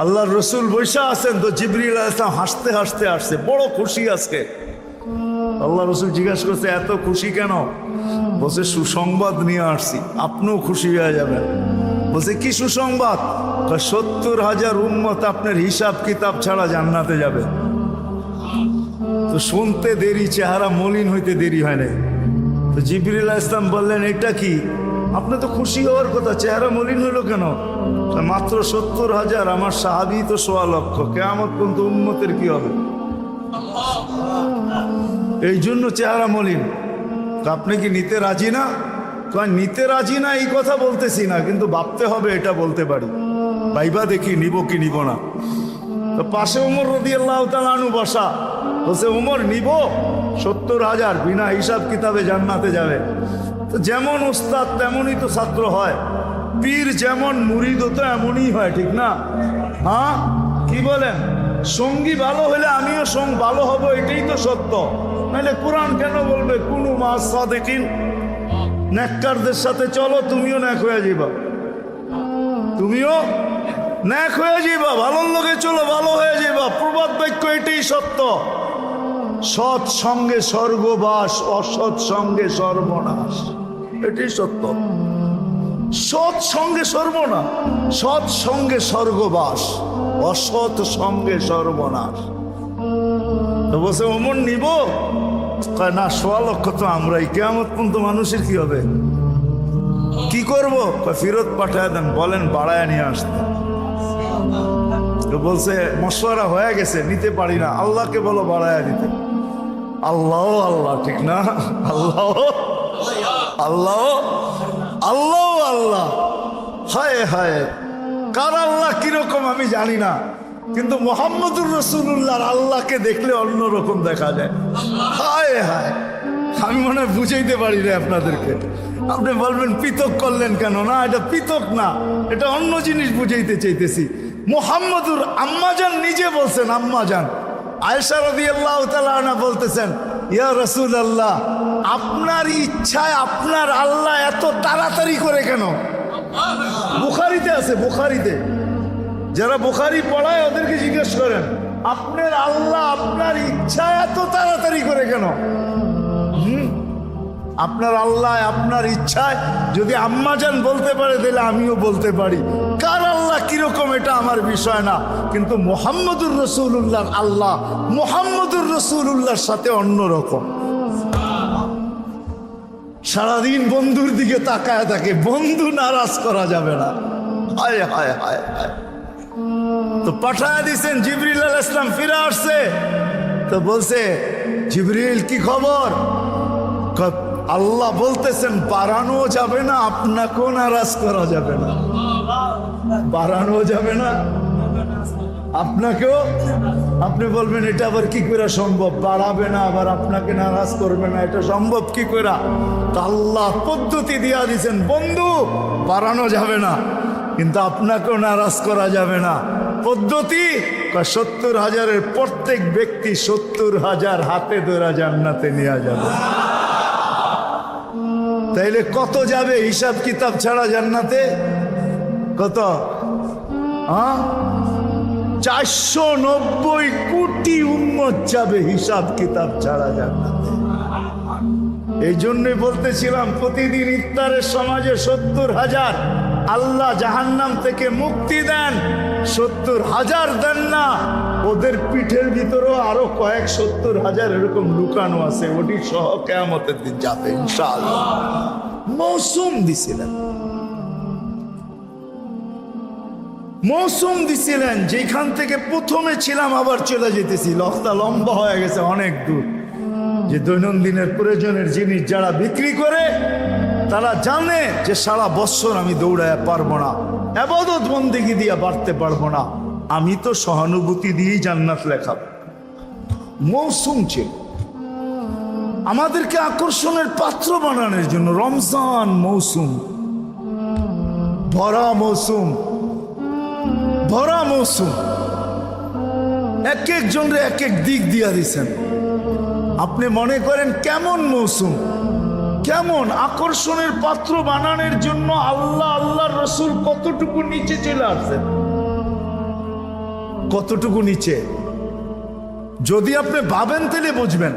আল্লাহর রসুল বৈশা আছেন, তো জিবরিল আলাইহিস সালাম হাসতে হাসতে আসছে, বড় খুশি আজকে। আল্লাহ রসুল জিজ্ঞাসা করছে এত খুশি কেন? বলছে সুসংবাদ নিয়ে আসছি, আপনিও খুশি হয়ে যাবেন। বলছে কি সুসংবাদ? 70,000 উম্মত আপনার হিসাব কিতাব ছাড়া জান্নাতে যাবে। তো শুনতে দেরি, চেহারা মলিন হইতে দেরি হয় নাই। তো জিবরিল আলাইহিস সালাম বললেন এটা কি? আপনি তো খুশি হওয়ার কথা, চেহারা মলিন হইল কেন? মাত্র 70,000, আমার সাহাবী তো 1.25 লক্ষ, কিয়ামত পর্যন্ত উম্মতের কি হবে? এই জন্য চেহারা মলিন। তো আপনি কি নিতে রাজি না? নিতে রাজি না এই কথা বলতেছি না, কিন্তু ভাবতে হবে এটা বলতে পারি। ভাইবা দেখি নিব কি নিব না। তো পাশে ওমর রাদিয়াল্লাহু তাআলা আনহু বসা, বলছে ওমর নিব 70,000, বিনা হিসাব কিতাবে জান্নাতে যাবে। তো যেমন ওস্তাদ তেমনই তো ছাত্র হয়, পীর যেমন মুরিদও তো এমনই হয়, ঠিক না? হ্যাঁ, কি বলেন? সঙ্গী ভালো হলে আমিও ভালো হব, এটাই তো সত্য। নাহলে কোরআন কেন বলবে কুনু মা'আস সাদিকিন? নেককারদের সাথে চলো, তুমিও নেক হয়ে যাবা, তুমিও নেক হয়ে যাবা। ভালোর লোকে চলো, ভালো হয়ে যাবা। প্রবাদ বাক্য এটাই সত্য। সৎ সঙ্গে স্বর্গবাস, অসৎ সঙ্গে সর্বনাশ, এটাই সত্য। সৎ সঙ্গে সর্বনাশ, সৎ সঙ্গে স্বর্গবাস, অসৎ সঙ্গে সর্বনাশ। তো বলছে ওমর নিব না? 1.25 লক্ষ তো আমরাই, কিয়ামত পর্যন্ত মানুষের কি হবে? কি করব? ফেরত পাঠায় দেন, বলেন বাড়ায় নিয়ে আসতে। তো বলছে মশওয়ারা হয়ে গেছে, নিতে পারি না, আল্লাহকে বলো বাড়ায় দিতে। আল্লাহ আল্লাহ, ঠিক না? আল্লাহ আল্লাহ আল্লাহ আল্লাহ, হায় হায়, কার আল্লাহ কিরকম আমি জানি না, কিন্তু মুহাম্মদুর রাসূলুল্লাহর আল্লাহকে দেখলে অন্যরকম দেখা যায়। হায় হায়, আমি মনে হয় বুঝাইতে পারি না আপনাদেরকে। আপনি বলবেন পৃথক করলেন কেন? না, এটা পৃথক না, এটা অন্য জিনিস বুঝাইতে চাইতেছি। মুহাম্মদুর আম্মাজান নিজে বলছেন, আম্মাজান আয়েশা রাদিয়াল্লাহু তাআলা আনহা বলতেছেন, ইয়া রাসূলুল্লাহ, আপনার ইচ্ছায় আপনার আল্লাহ এত তাড়াতাড়ি করে কেন? বুখারীতে আছে, বুখারীতে। যারা বুখারী পড়ায় ওদেরকে জিজ্ঞেস করেন, আপনার আল্লাহ আপনার ইচ্ছায় এত তাড়াতাড়ি করে কেন? আপনার আল্লাহ আপনার ইচ্ছায় যদি আম্মাজান বলতে পারে, তাহলে আমিও বলতে পারি। কার আল্লাহ কিরকম এটা আমার বিষয় না, কিন্তু মুহাম্মদুর রাসূলুল্লাহর আল্লাহ মুহাম্মদুর রাসূলুল্লাহর সাথে অন্যরকম। সারাদিন বন্ধুর দিকে তাকায় থাকে, বন্ধু নারাজ করা যাবে না। হায় হায় হায় হায়। তো পাঠায় দিছেন, জিবরিল আলাইহিস সালাম ফিরে আসছে। তো বলছে জিবরিল কি খবর? আল্লাহ বলতেছেন বাড়ানো যাবে না, আপনাকেও নারাজ করা যাবে না। বাড়ানো যাবে না, আপনাকেও। আপনি বলবেন এটা আবার কি করে সম্ভব? বাড়াবে না আবার আপনাকে নারাজ করবে না, এটা সম্ভব কি করে? তো আল্লাহ পদ্ধতি দিয়া দিয়েছেন, বন্ধু বাড়ানো যাবে না, কিন্তু আপনাকেও নারাজ করা যাবে না। পদ্ধতি 70,000-এর প্রত্যেক ব্যক্তি 70,000 হাতে ধরা জান্নাতে নিয়ে যাবে। তাইলে কত যাবে হিসাব কিতাব ছাড়া জান্নাতে? কত? 490 কোটি উম্মত যাবে হিসাব কিতাব ছাড়া জান্নাতে। এই জন্যই বলতেছিলাম, প্রতিদিন ইফতারের সমাজে 70,000 আল্লাহ জাহান্নাম থেকে মুক্তি দেন। 70,000 দেন না, ওদের পিঠের ভিতরেও আরো কয়েক 70,000 এরকম লুকানো আছে, ওটি সহ কিয়ামতের দিন যাবে ইনশাআল্লাহ। মৌসুম দিছিলেন, মৌসুম দিছিলেন, যেখান থেকে প্রথমে ছিলাম আবার চলে যেতেছি। লফতা লম্বা হয়ে গেছে অনেক দূর। যে দৈনন্দিনের প্রয়োজনের জিনিস যারা বিক্রি করে, তারা জানে যে সারা বছর আমি দৌড়ায় পারবো না, ইবাদত বন্দেগী দিয়ে বাড়তে পারবো না, আমি তো সহানুভূতি দিয়েই জান্নাত লেখা। মৌসুম ছিল আমাদেরকে আকর্ষণের পাত্র বানানোর জন্য। রমজান মৌসুম, ভরা মৌসুম, ভরা মৌসুম, এক একজনরে এক এক দিক দিয়া দিছেন। আপনি মনে করেন কেমন মৌসুম, কেমন আকর্ষণের পাত্র বানানোর জন্য আল্লাহ আল্লাহর রাসূল কতটুকু নিচে চলে আসছেন। কতটুকু নিচে। যদি আপনি ভাবেন তাহলে বুঝবেন।